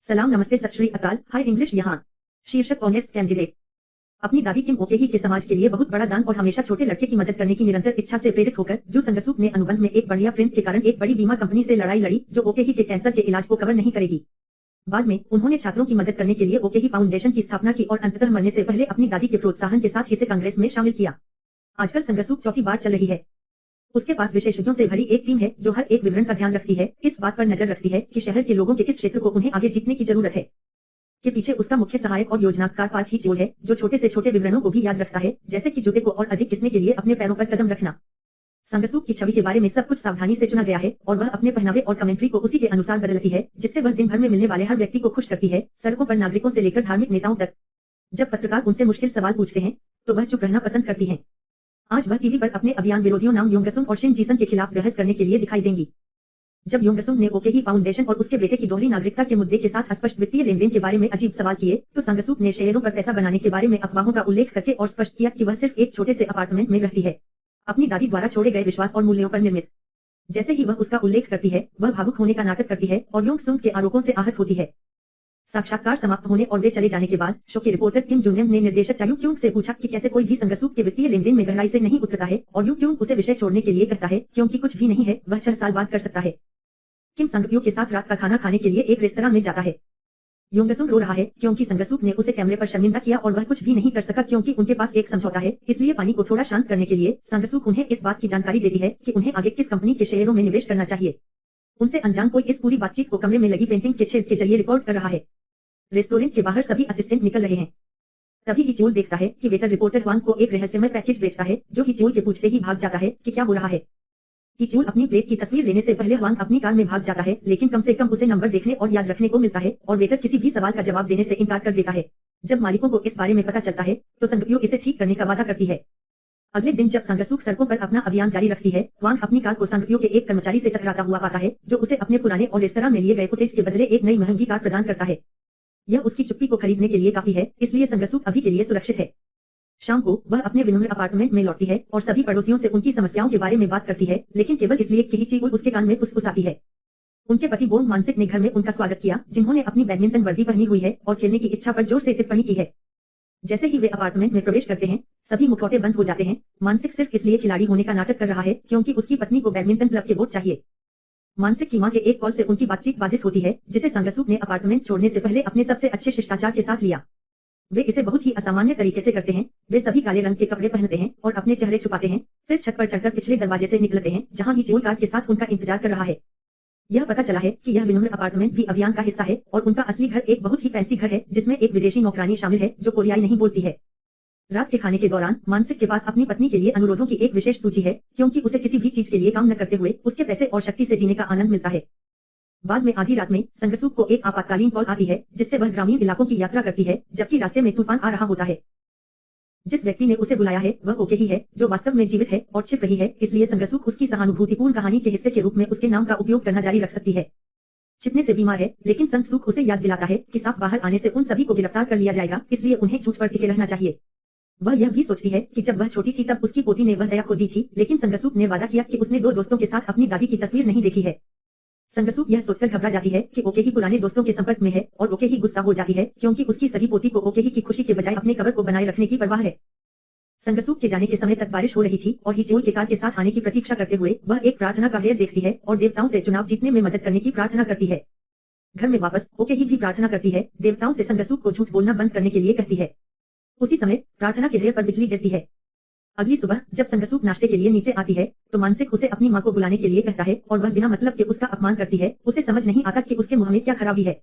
सलाम नमस्ते सत श्री अकाल। हाय इंग्लिश यहाँ। शीर्षक ऑनेस्ट कैंडिडेट। अपनी दादी किम ओकेही के समाज के लिए बहुत बड़ा दान और हमेशा छोटे लड़के की मदद करने की निरंतर इच्छा से प्रेरित होकर जो संगसूक ने अनुबंध में एक बढ़िया प्रिंट के कारण एक बड़ी बीमा कंपनी से लड़ाई लड़ी जो ओकेही के कैंसर के इलाज को कवर नहीं करेगी। बाद में उन्होंने छात्रों की मदद करने के लिए ओकेही फाउंडेशन की स्थापना की और अंततः मरने से पहले अपनी दादी के प्रोत्साहन के साथ इसे कांग्रेस में शामिल किया। आजकल संगसूक चौथी बार चल रही है। उसके पास विशेषज्ञों से भरी एक टीम है जो हर एक विवरण का ध्यान रखती है, इस बात पर नजर रखती है कि शहर के लोगों के किस क्षेत्र को उन्हें आगे जीतने की जरूरत है। के पीछे उसका मुख्य सहायक और योजनाकार पार्थ ही चोल है जो छोटे से छोटे विवरणों को भी याद रखता है, जैसे कि जूते को और अधिक किसने के लिए अपने पैरों पर कदम रखना। संगसूक की छवि के बारे में सब कुछ सावधानी से चुना गया है और वह अपने पहनावे और कमेंट्री को उसी के अनुसार बदलती है जिससे वह दिन भर में मिलने वाले हर व्यक्ति को खुश करती है, सड़कों पर नागरिकों से लेकर धार्मिक नेताओं तक। जब पत्रकार उनसे मुश्किल सवाल पूछते हैं तो वह चुप रहना पसंद करती हैं। आज वह टीवी पर अपने अभियान विरोधियों नाम योंगसुन और शिन जीसन के खिलाफ बहस करने के लिए दिखाई देंगी। जब योंगसुन ने ओकेही फाउंडेशन और उसके बेटे की दोहरी नागरिकता के मुद्दे के साथ अस्पष्ट वित्तीय लेनदेन के बारे में अजीब सवाल किए तो संगसूक ने शेयरों पर पैसा बनाने के बारे में अफवाहों का उल्लेख करके और स्पष्ट किया कि वह सिर्फ एक छोटे से अपार्टमेंट में रहती है, अपनी दादी द्वारा छोड़े गए विश्वास और मूल्यों पर निर्मित। जैसे ही वह उसका उल्लेख करती है वह भावुक होने का नाटक करती है और योंगसुन के आरोपों से आहत होती है। साक्षात्कार समाप्त होने और वे चले जाने के बाद शो के रिपोर्टर किम जुंगनेम ने निर्देशक चायू क्यूंग से पूछा कि कैसे कोई भी संगसूक के वित्तीय लेनदेन में गहराई से नहीं उतरता है और यू क्यूंग उसे विषय छोड़ने के लिए कहता है क्योंकि कुछ भी नहीं है, वह 6 साल बाद कर सकता है। किम संगपियो के साथ रात का खाना खाने के लिए एक रेस्तरां में जाता है। योंगसुन रो रहा है क्योंकि संगसूक ने उसे कैमरे पर शर्मिंदा किया और वह कुछ भी नहीं कर सका क्योंकि उनके पास एक समझौता है। इसलिए पानी को थोड़ा शांत करने के लिए संगसूक उन्हें इस बात की जानकारी देती है कि उन्हें आगे किस कंपनी के शेयरों में निवेश करना चाहिए। उनसे अनजान कोई इस पूरी बातचीत को कमरे में लगी पेंटिंग के छेद के जरिए रिकॉर्ड कर रहा है। रेस्टोरेंट के बाहर सभी असिस्टेंट निकल रहे हैं। तभी हिचोल देखता है कि वेटर रिपोर्टर वांग को एक रहस्यमय पैकेज बेचता है जो हिचोल के पूछते ही भाग जाता है कि क्या हो रहा है। हिचोल अपनी प्लेट की तस्वीर लेने से पहले वांग अपनी कार में भाग जाता है, लेकिन कम से कम उसे नंबर देखने और याद रखने को मिलता है और वेटर किसी भी सवाल का जवाब देने से इनकार कर देता है। जब मालिकों को इस बारे में पता चलता है तो संगपियो इसे ठीक करने का वादा करती है। अगले दिन जब संगसूक सड़कों पर अपना अभियान जारी रखती है, वांग अपनी कार को संगपियो के एक कर्मचारी से टकराता हुआ पाता है जो उसे अपने पुराने और रेस्तरां में लिए गए फुटेज के बदले एक नई महंगी कार प्रदान करता है। यह उसकी चुप्पी को खरीदने के लिए काफी है, इसलिए संगसूक अभी के लिए सुरक्षित है। शाम को वह अपने विनम्र अपार्टमेंट में लौटती है और सभी पड़ोसियों से उनकी समस्याओं के बारे में बात करती है, लेकिन केवल इसलिए कि हिचोल उसके कान में फुसफुसाती है। उनके पति बोन मानसिक ने घर में उनका स्वागत किया, जिन्होंने अपनी बैडमिंटन वर्दी पहनी हुई है और खेलने की इच्छा पर जोर से टिप्पणी की है। जैसे ही वे अपार्टमेंट में प्रवेश करते हैं सभी मुखौटे बंद हो जाते हैं। मानसिक सिर्फ इसलिए खिलाड़ी होने का नाटक कर रहा है क्योंकि उसकी पत्नी को बैडमिंटन क्लब के वोट चाहिए। मानसिक की मां के एक कॉल से उनकी बातचीत बाधित होती है, जिसे संगसूक ने अपार्टमेंट छोड़ने से पहले अपने सबसे अच्छे शिष्टाचार के साथ लिया। वे इसे बहुत ही असामान्य तरीके से करते हैं। वे सभी काले रंग के कपड़े पहनते हैं और अपने चेहरे छुपाते हैं, फिर छत पर चढ़कर पिछले दरवाजे से निकलते हैं जहां हिचोल कार के साथ उनका इंतजार कर रहा है। यह पता चला है कि यह विनम्र अपार्टमेंट भी अभियान का हिस्सा है और उनका असली घर एक बहुत ही फैंसी घर है जिसमें एक विदेशी नौकरानी शामिल है जो कोरियाई नहीं बोलती है। रात के खाने के दौरान मानसिक के पास अपनी पत्नी के लिए अनुरोधों की एक विशेष सूची है क्योंकि उसे किसी भी चीज के लिए काम न करते हुए उसके पैसे और शक्ति से जीने का आनंद मिलता है। बाद में आधी रात में संगसूक को एक आपातकालीन कॉल आती है जिससे वह ग्रामीण इलाकों की यात्रा करती है जबकि रास्ते में तूफान आ रहा होता है। जिस व्यक्ति ने उसे बुलाया है वह ओकेही है जो वास्तव में जीवित है और छिप रही है, इसलिए संगसूक उसकी सहानुभूतिपूर्ण कहानी के हिस्से के रूप में उसके नाम का उपयोग करना जारी रख सकती है। छिपने से बीमार है, लेकिन संगसूक उसे याद दिलाता है कि साफ बाहर आने से उन सभी को गिरफ्तार कर लिया जाएगा, इसलिए उन्हें झूठ पर टिके रहना चाहिए। वह यह भी सोचती है कि जब वह छोटी थी तब उसकी पोती ने वह दया खो दी थी, लेकिन संगसूक ने वादा किया कि उसने 2 दोस्तों के साथ अपनी दादी की तस्वीर नहीं देखी है। संगसूक यह सोचकर घबरा जाती है कि ओकेही पुराने दोस्तों के संपर्क में है और ओकेही गुस्सा हो जाती है क्योंकि उसकी सगी पोती को ओकेही की खुशी के बजाय अपने कबर को बनाए रखने की परवाह है। संगसूक के जाने के समय तक बारिश हो रही थी और हिचोल के कार के साथ आने की प्रतीक्षा करते हुए वह एक प्रार्थना का ढेर देखती है और देवताओं से चुनाव जीतने में मदद करने की प्रार्थना करती है। घर में वापस ओकेही भी प्रार्थना करती है, देवताओं से संगसूक को झूठ बोलना बंद करने के लिए कहती है। उसी समय प्रार्थना के ढेर पर बिजली गिरती है। अगली सुबह जब संगसूक नाश्ते के लिए नीचे आती है तो मानसिक उसे अपनी मां को बुलाने के लिए कहता है और वह बिना मतलब के उसका अपमान करती है। उसे समझ नहीं आता कि उसके मुंह में क्या खराबी है।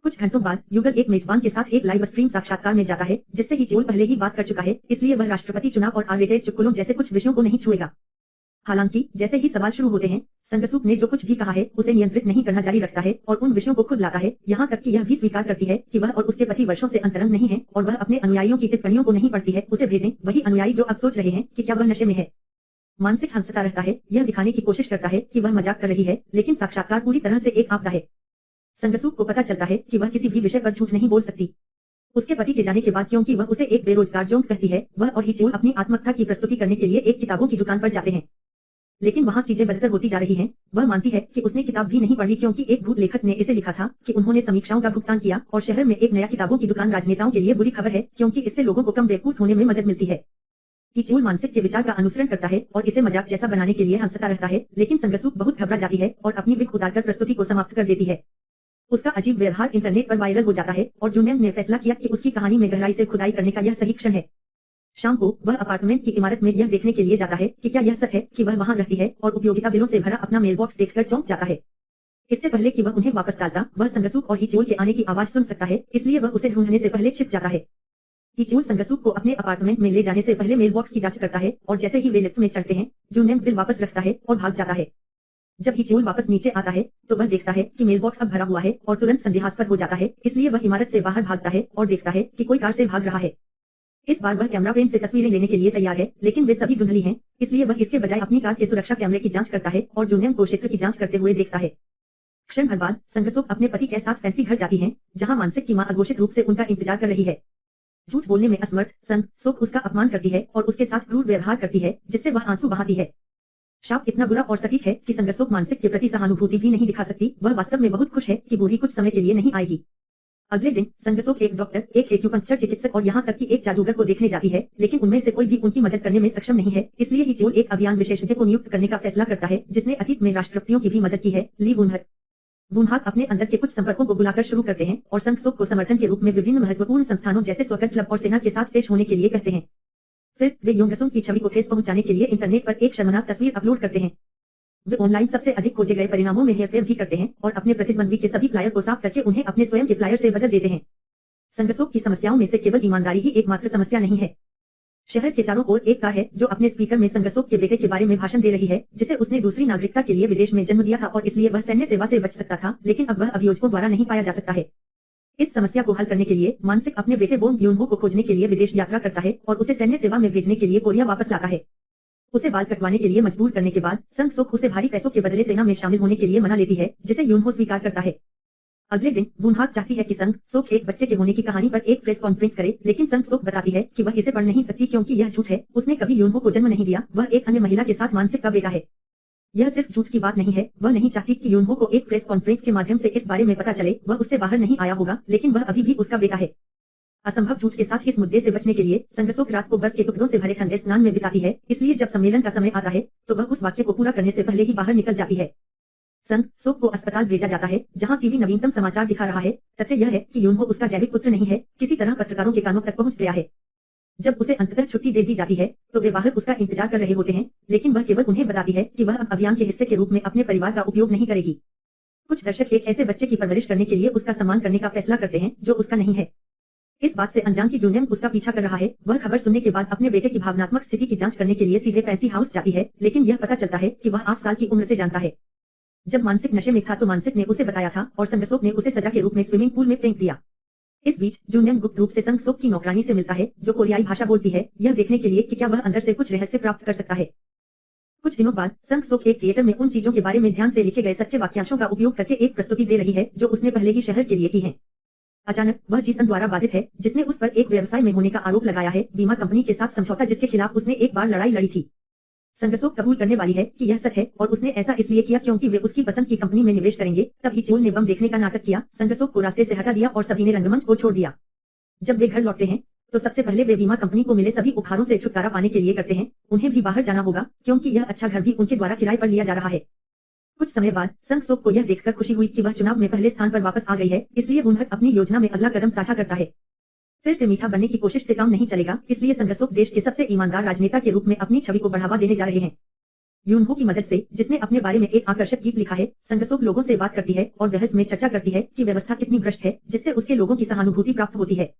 कुछ घंटों बाद युगल एक मेजबान के साथ एक लाइव स्ट्रीम साक्षात्कार में जाता है जिससे हिचोल पहले ही बात कर चुका है, इसलिए वह राष्ट्रपति चुनाव और आर-रेटेड चुटकुलों जैसे कुछ विषयों को नहीं छुएगा। हालांकि जैसे ही सवाल शुरू होते हैं संगसूक ने जो कुछ भी कहा है उसे नियंत्रित नहीं करना जारी रखता है और उन विषयों को खुद लाता है, यहाँ तक कि यह भी स्वीकार करती है कि वह और उसके पति वर्षों से अंतरंग नहीं है और वह अपने अनुयायियों की टिप्पणियों को नहीं पढ़ती है। उसे भेजें, वही अनुयायी जो अब सोच रहे हैं कि क्या वह नशे में है। मानसिक हंसता रहता है, यह दिखाने की कोशिश करता है कि वह मजाक कर रही है, लेकिन साक्षात्कार पूरी तरह से एक आपदा है। संगसूक को पता चलता है कि वह किसी भी विषय पर झूठ नहीं बोल सकती। उसके पति के जाने के बाद क्योंकि वह उसे एक बेरोजगार जोंक कहती है, वह और हिचोल अपनी आत्मकथा की प्रस्तुति करने के लिए एक किताबों की दुकान पर जाते हैं। लेकिन वहाँ चीजें बदतर होती जा रही हैं। वह मानती है कि उसने किताब भी नहीं पढ़ी क्योंकि एक भूत लेखक ने इसे लिखा था कि उन्होंने समीक्षाओं का भुगतान किया और शहर में एक नया किताबों की दुकान राजनेताओं के लिए बुरी खबर है क्योंकि इससे लोगों को कम बेवकूफ होने में मदद मिलती है। कीचूल मानसिक के विचार का अनुसरण करता है और इसे मजाक जैसा बनाने के लिए हंसता रहता है, लेकिन संगसूक बहुत घबरा जाती है और अपनी विग उतारकर प्रस्तुति को समाप्त कर देती है। उसका अजीब व्यवहार इंटरनेट पर वायरल हो जाता है और जूनियम ने फैसला किया कि उसकी कहानी में गहराई से खुदाई करने का यह सही क्षण है। शाम को वह अपार्टमेंट की इमारत में यह देखने के लिए जाता है कि क्या यह सच है कि वह वहां रहती है और उपयोगिता बिलों से भरा अपना मेलबॉक्स देखकर चौंक जाता है। इससे पहले कि वह उन्हें वापस डालता, वह संगसूक और हिचोल के आने की आवाज सुन सकता है, इसलिए वह उसे ढूंढने से पहले छिप जाता है। हिचोल संगसूक को अपने अपार्टमेंट में ले जाने से पहले मेलबॉक्स की जांच करता है और जैसे ही वे लिफ्ट में चढ़ते हैं, जूनियम बिल वापस रखता है और भाग जाता है। जब हिचोल वापस नीचे आता है तो वह देखता है कि मेलबॉक्स अब भरा हुआ है और तुरंत संदेहास्पद हो जाता है, इसलिए वह इमारत से बाहर भागता है और देखता है कि कोई कार से भाग रहा है। इस बार वह कैमरा पेन से तस्वीरें लेने के लिए तैयार है, लेकिन वे सभी धुंधली हैं, इसलिए वह इसके बजाय अपनी कार के सुरक्षा कैमरे की जांच करता है और जूनियम को क्षेत्र की जांच करते हुए देखता है। क्षण भर बाद संगसूक अपने पति के साथ फैंसी घर जाती है, जहां मानसिक की मां अघोषित रूप से उनका इंतजार कर रही है। झूठ बोलने में असमर्थ संगसूक उसका अपमान करती है और उसके साथ क्रूर व्यवहार करती है, जिससे वह आंसू बहाती है। शाप इतना बुरा और सटीक है कि संगसूक मानसिक के प्रति सहानुभूति भी नहीं दिखा सकती। वह वास्तव में बहुत खुश है कि बूढ़ी कुछ समय के लिए नहीं आएगी। अगले दिन संगसूक एक डॉक्टर, एक एक्यूपंक्चर चिकित्सक और यहाँ तक कि एक जादूगर को देखने जाती है, लेकिन उनमें से कोई भी उनकी मदद करने में सक्षम नहीं है, इसलिए हिचोल एक अभियान विशेषज्ञ को नियुक्त करने का फैसला करता है, जिसने अतीत में राष्ट्रपतियों की भी मदद की है, ली वुनहर। वुनहाक अपने अंदर के कुछ संपर्कों को बुलाकर शुरू करते हैं और संगसूक को समर्थन के रूप में विभिन्न महत्वपूर्ण संस्थानों जैसे स्वकर क्लब और सेना के साथ पेश होने के लिए कहते हैं। फिर वे योंगसुन की छवि को ठेस पहुंचाने के लिए इंटरनेट पर एक शर्मनाक तस्वीर अपलोड करते हैं। वे ऑनलाइन सबसे अधिक खोजे गए परिणामों में हेरफेर भी करते हैं और अपने प्रतिद्वंदी के सभी फ्लायर को साफ करके उन्हें अपने स्वयं के फ्लायर से बदल देते हैं। संगसूक की समस्याओं में से केवल ईमानदारी ही एकमात्र समस्या नहीं है। शहर के चारों ओर एक कार है जो अपने स्पीकर में संगसूक के बेटे के बारे में भाषण दे रही है, जिसे उसने दूसरी नागरिकता के लिए विदेश में जन्म दिया था और इसलिए वह सैन्य सेवा से बच सकता था, लेकिन अब वह अभियोजकों द्वारा नहीं पाया जा सकता है। इस समस्या को हल करने के लिए मानसिक अपने बेटे बोंग यूनहो को खोजने के लिए विदेश यात्रा करता है और उसे सैन्य सेवा में भेजने के लिए कोरिया वापस लाता है। उसे बाल कटवाने के लिए मजबूर करने के बाद संगसूक उसे भारी पैसों के बदले सेना में शामिल होने के लिए मना लेती है, जिसे यूनहो स्वीकार करता है। अगले दिन वुनहाक चाहती है कि संगसूक एक बच्चे के होने की कहानी पर एक प्रेस कॉन्फ्रेंस करे, लेकिन संगसूक बताती है कि वह इसे पढ़ नहीं सकती क्योंकि यह झूठ है। उसने कभी यूनहो को जन्म नहीं दिया, वह एक अन्य महिला के साथ मानसिक का बेटा है। यह सिर्फ झूठ की बात नहीं है, वह नहीं चाहती कि यूनहो को एक प्रेस कॉन्फ्रेंस के माध्यम से इस बारे में पता चले। वह उससे बाहर नहीं आया होगा, लेकिन वह अभी भी उसका बेटा है। असंभव झूठ के साथ इस मुद्दे से बचने के लिए संगसूक रात को बर्फ के टुकड़ों से भरे ठंडे स्नान में बिताती है, इसलिए जब सम्मेलन का समय आता है तो वह उस वाक्य को पूरा करने से पहले ही बाहर निकल जाती है। संगसूक को अस्पताल भेजा जाता है, जहां टीवी नवीनतम समाचार दिखा रहा है। तथ्य यह है कि यूनहो उसका जैविक पुत्र नहीं है, किसी तरह पत्रकारों के कानों तक पहुंच गया है। जब उसे अंततः छुट्टी दे दी जाती है तो वे बाहर उसका इंतजार कर रहे होते हैं, लेकिन वह केवल उन्हें बताती है कि वह अब अभियान के हिस्से के रूप में अपने परिवार का उपयोग नहीं करेगी। कुछ दर्शक एक ऐसे बच्चे की परवरिश करने के लिए उसका सम्मान करने का फैसला करते हैं जो उसका नहीं है। इस बात से अनजान की जूनियम उसका पीछा कर रहा है। वह खबर सुनने के बाद अपने बेटे की भावनात्मक स्थिति की जांच करने के लिए सीधे फैंसी हाउस जाती है, लेकिन यह पता चलता है कि वह 8 साल की उम्र से जानता है। जब मानसिक नशे में था तो मानसिक ने उसे बताया था और संगसूक ने उसे सजा के रूप में स्विमिंग पूल में फेंक दिया। इस बीच जूनियम गुप्त रूप से संगसूक की नौकरानी से मिलता है, जो कोरियाई भाषा बोलती है, यह देखने के लिए कि क्या वह अंदर से कुछ रहस्य प्राप्त कर सकता है। कुछ दिनों बाद संगसूक एक थिएटर में उन चीजों के बारे में ध्यान से लिखे गए सच्चे वाक्यांशों का उपयोग करके एक प्रस्तुति दे रही है जो उसने पहले ही शहर के लिए की है। अचानक वह जीसन द्वारा बाधित है, जिसने उस पर एक व्यवसाय में होने का आरोप लगाया है, बीमा कंपनी के साथ समझौता जिसके खिलाफ उसने एक बार लड़ाई लड़ी थी। संगसूक कबूल करने वाली है कि यह सच है और उसने ऐसा इसलिए किया क्योंकि वे उसकी पसंद की कंपनी में निवेश करेंगे। तब हिचोल ने बम देखने का नाटक किया, संगसूक को रास्ते से हटा दिया और सभी ने रंगमंच को छोड़ दिया। जब वे घर लौटते हैं तो सबसे पहले वे बीमा कंपनी को मिले सभी उपहारों से छुटकारा पाने के लिए करते हैं। उन्हें भी बाहर जाना होगा क्योंकि यह अच्छा घर भी उनके द्वारा किराए पर लिया जा रहा है। कुछ समय बाद संगसूक को यह देखकर खुशी हुई कि वह चुनाव में पहले स्थान पर वापस आ गई है, इसलिए वुनहक अपनी योजना में अगला कदम साझा करता है। फिर से मीठा बनने की कोशिश से काम नहीं चलेगा, इसलिए संगसूक देश के सबसे ईमानदार राजनेता के रूप में अपनी छवि को बढ़ावा देने जा रहे हैं। यूनहो की मदद से, जिसने अपने बारे में एक आकर्षक गीत लिखा है, संगसूक लोगों से बात करती है और बहस में चर्चा करती है कि व्यवस्था कितनी भ्रष्ट है, जिससे उसके लोगों की सहानुभूति प्राप्त होती है।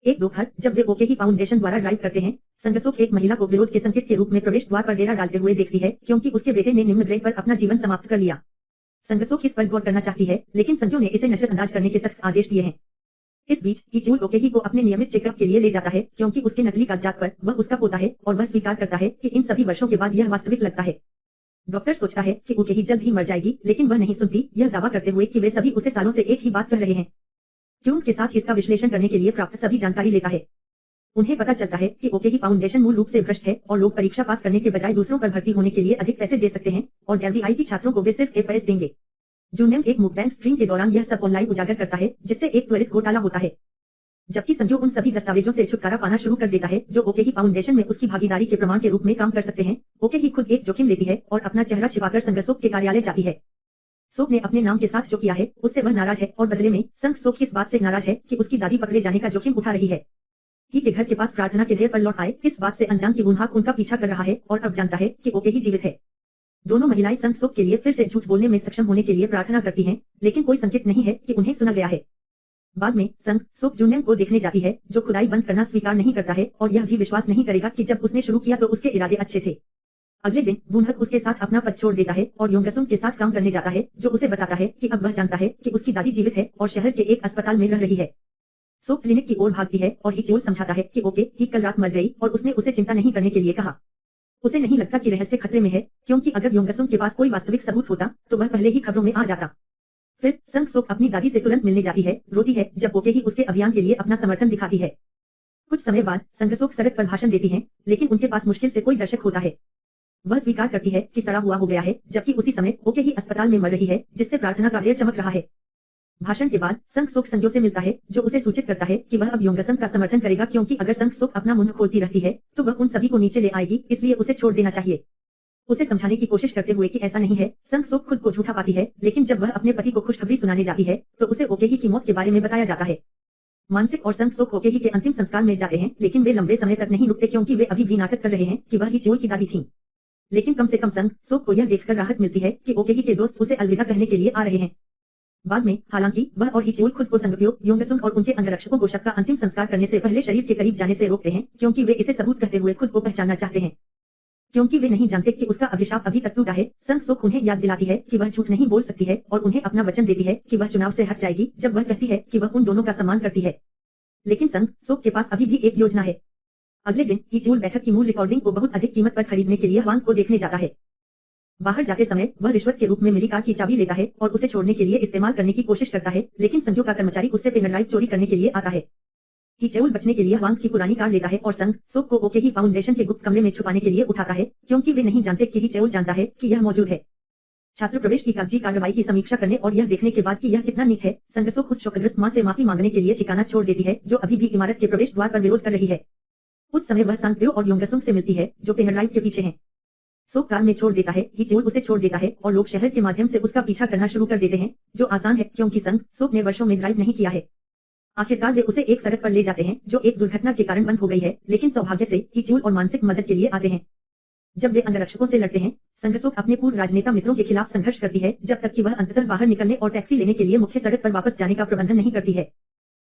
एक दोपहर जब वे ओके ही फाउंडेशन द्वारा ड्राइव करते हैं, संगसूक एक महिला को विरोध के संकेत के रूप में प्रवेश द्वार पर डेरा डालते हुए देखती है क्योंकि उसके बेटे ने निम्न ग्रेड पर अपना जीवन समाप्त कर लिया। संगसूक इस पर गौर करना चाहती है, लेकिन संजू ने इसे नजरअंदाज करने के सख्त आदेश दिए हैं। इस बीच हिचोल ओकेही को अपने नियमित चेकअप के लिए ले जाता है क्योंकि उसके नकली कागजात पर वह उसका पोता है और वह स्वीकार करता है कि इन सभी वर्षों के बाद यह वास्तविक लगता है। डॉक्टर सोचता है कि ओकेही जल्द ही मर जाएगी, लेकिन वह नहीं सुनती, यह दावा करते हुए कि वे सभी उसे सालों से एक ही बात कर रहे हैं। क्यून के साथ इसका विश्लेषण करने के लिए प्राप्त सभी जानकारी लेता है। उन्हें पता चलता है कि ओके ही फाउंडेशन मूल रूप से भ्रष्ट है और लोग परीक्षा पास करने के बजाय दूसरों पर भर्ती होने के लिए अधिक पैसे दे सकते हैं और LVIP छात्रों को वे सिर्फ FS देंगे। जूनियम एक मुकबैंग स्ट्रीम के दौरान यह सब ऑनलाइन उजागर करता है जिससे एक त्वरित घोटाला होता है, जबकि संजू उन सभी दस्तावेजों से छुटकारा पाना शुरू कर देता है जो ओके ही फाउंडेशन में उसकी भागीदारी के प्रमाण के रूप में काम कर सकते हैं। ओके ही खुद एक जोखिम लेती है और अपना चेहरा छिपाकर संगसोक के कार्यालय जाती है। सोक ने अपने नाम के साथ जो किया है उससे वह नाराज है और बदले में संग सोक इस बात से नाराज है कि उसकी दादी पकड़े जाने का जोखिम उठा रही है। ही के घर के पास प्रार्थना के ढेर पर लौट आए इस बात से अनजान कि गुनहाक उनका पीछा कर रहा है और अब जानता है कि ओके ही जीवित है। दोनों महिलाएं संग सोक के लिए फिर से झूठ बोलने में सक्षम होने के लिए प्रार्थना करती हैं, लेकिन कोई संकेत नहीं है कि उन्हें सुना गया है। बाद में संग सोक जूनियम को देखने जाती है जो खुदाई बंद करना स्वीकार नहीं करता है और यह भी विश्वास नहीं करेगा कि जब उसने शुरू किया तो उसके इरादे अच्छे थे। अगले दिन गुनहक उसके साथ अपना पद छोड़ देता है और योंगसुम के साथ काम करने जाता है जो उसे बताता है कि अब वह जानता है कि उसकी दादी जीवित है और शहर के एक अस्पताल में रह रही है। सोक क्लिनिक की ओर भागती है और हिचोल समझाता है कि ओके ही कल रात मर गई और उसने उसे चिंता नहीं करने के लिए कहा। उसे नहीं लगता कि रहस्य खतरे में है, क्योंकि अगर योंगसुम के पास कोई वास्तविक सबूत होता तो वह पहले ही खबरों में आ जाता। फिर संग सोक अपनी दादी से तुरंत मिलने जाती है, रोती है जब ओके ही उसके अभियान के लिए अपना समर्थन दिखाती है। कुछ समय बाद संग सोक सड़क पर भाषण देती है, लेकिन उनके पास मुश्किल से कोई दर्शक होता है। वह स्वीकार करती है कि सड़ा हुआ हो गया है, जबकि उसी समय ओके ही अस्पताल में मर रही है जिससे प्रार्थना का ढेर चमक रहा है। भाषण के बाद संग सोक संजो से मिलता है जो उसे सूचित करता है कि वह अब योंगसम का समर्थन करेगा, क्योंकि अगर संग सोक अपना मुंह खोलती रहती है तो वह उन सभी को नीचे ले आएगी, इसलिए उसे छोड़ देना चाहिए। उसे समझाने की कोशिश करते हुए कि ऐसा नहीं है, संग सोक खुद को झूठा पाती है, लेकिन जब वह अपने पति को खुशखबरी सुनाने जाती है तो उसे ओके ही की मौत के बारे में बताया जाता है। मानसिक और संग सोक ओके ही के अंतिम संस्कार में जाते हैं, लेकिन वे लंबे समय तक नहीं रुकते क्योंकि वे अभी भी नाटक कर रहे हैं कि वह ही चोल की दादी थी। लेकिन कम से कम संग सोक को यह देखकर राहत मिलती है कि ओके ही के दोस्त उसे अलविदा कहने के लिए आ रहे हैं। बाद में हालांकि वह और हिचोल खुद को संगप्यो योंगसुम और उनके अंगरक्षकों को शक का अंतिम संस्कार करने से पहले शरीर के करीब जाने से रोकते हैं, क्योंकि वे इसे सबूत कहते हुए खुद को पहचानना चाहते हैं। क्योंकि वे नहीं जानते कि उसका अभिशाप अभी तक टूटा है, संग सोक उन्हें याद दिलाती है कि वह झूठ नहीं बोल सकती है और उन्हें अपना वचन देती है कि वह चुनाव से हट जाएगी जब वह कहती है कि वह उन दोनों का सम्मान करती है। लेकिन संग सोक के पास अभी भी एक योजना है। अगले दिन हिचोल बैठक की मूल रिकॉर्डिंग को बहुत अधिक कीमत पर खरीदने के लिए वांग को देखने जाता है। बाहर जाते समय वह रिश्वत के रूप में मिली कार की चाबी लेता है और उसे छोड़ने के लिए इस्तेमाल करने की कोशिश करता है, लेकिन संजो का कर्मचारी उससे पेनड्राइव चोरी करने के लिए आता है। हिचोल बचने के लिए वांग की पुरानी कार लेता है और संग सोक को ओके ही फाउंडेशन के गुप्त कमरे में छुपाने के लिए उठाता है, क्योंकि वे नहीं जानते कि हिचोल जानता है कि यह मौजूद है। छात्र प्रवेश की कागजी कार्रवाई की समीक्षा करने और यह देखने के बाद कि यह कितना नीच है, संग सोक उस शोकग्रस्त मां से माफी मांगने के लिए ठिकाना छोड़ देती है जो अभी भी इमारत के प्रवेश द्वार पर विरोध कर रही है। उस समय वह सांगप्यो और योंगसुम से मिलती है जो पेनड्राइव के पीछे हैं। सोक कार में छोड़ देता है, हिचोल उसे छोड़ देता है और लोग शहर के माध्यम से उसका पीछा करना शुरू कर देते हैं, जो आसान है क्योंकि संग सोक ने वर्षों में ड्राइव नहीं किया है। आखिरकार वे उसे एक सड़क पर ले जाते हैं जो एक दुर्घटना के कारण बंद हो गई है, लेकिन सौभाग्य से हिचोल और मानसिक मदद के लिए आते हैं। जब वे अंगरक्षकों से लड़ते हैं, संग सोक अपने पूर्व राजनेता मित्रों के खिलाफ संघर्ष करती है जब तक कि वह अंततः बाहर निकलने और टैक्सी लेने के लिए मुख्य सड़क पर वापस जाने का प्रबंधन नहीं करती है।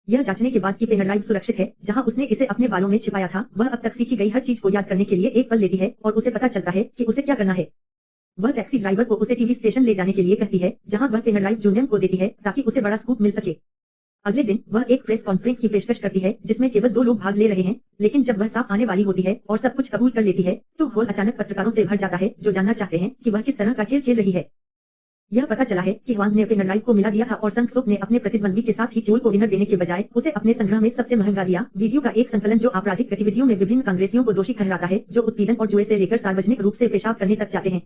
यह जांचने के बाद कि पेनड्राइव सुरक्षित है, जहां उसने इसे अपने बालों में छिपाया था, वह अब तक सीखी गई हर चीज को याद करने के लिए एक पल लेती है और उसे पता चलता है कि उसे क्या करना है। वह टैक्सी ड्राइवर को उसे टीवी स्टेशन ले जाने के लिए कहती है, जहां वह पेनड्राइव जूनियम को देती है ताकि उसे बड़ा स्कूप मिल सके। अगले दिन वह एक प्रेस कॉन्फ्रेंस की पेशकश करती है जिसमें केवल 2 लोग भाग ले रहे हैं, लेकिन जब वह साफ आने वाली होती है और सब कुछ कबूल कर लेती है तो हॉल अचानक पत्रकारों से भर जाता है जो जानना चाहते हैं कि वह किस तरह का खेल खेल रही है। यह पता चला है कि वांग ने पेनड्राइव को मिला दिया था और संग सोक ने अपने प्रतिद्वंदी के साथ हिचोल को डिनर देने के बजाय उसे अपने संग्रह में सबसे महंगा दिया। वीडियो का एक संकलन जो आपराधिक गतिविधियों में विभिन्न कांग्रेसियों को दोषी ठहराता है जो उत्पीड़न और जुए से लेकर सार्वजनिक रूप से पेशाब करने तक जाते हैं।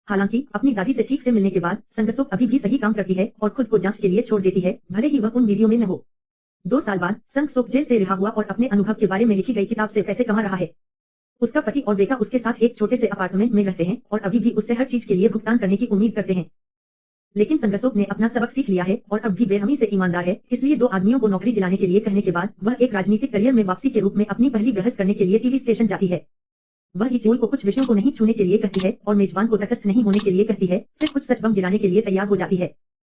हालांकि अपनी दादी से ठीक से मिलने के बाद संग सोक अभी भी सही काम करती है और खुद को जांच के लिए छोड़ देती है, भले ही वह उन वीडियो में न हो। 2 साल बाद संग सोक जेल से रिहा हुआ और अपने अनुभव के बारे में लिखी गई किताब से पैसे कमा रहा है। उसका पति और बेटा उसके साथ एक छोटे से अपार्टमेंट में रहते हैं और अभी भी उससे हर चीज के लिए भुगतान करने की उम्मीद करते हैं। लेकिन संग सोक ने अपना सबक सीख लिया है और अब भी बेरहमी से ईमानदार है, इसलिए 2 आदमियों को नौकरी दिलाने के लिए कहने के बाद वह एक राजनीतिक करियर में वापसी के रूप में अपनी पहली बहस करने के लिए टीवी स्टेशन जाती है। वह हिचोल को कुछ विषयों को नहीं छूने के लिए कहती है और मेजबान को तटस्थ नहीं होने के लिए कहती है, सिर्फ कुछ सच बम गिराने के लिए तैयार हो जाती है।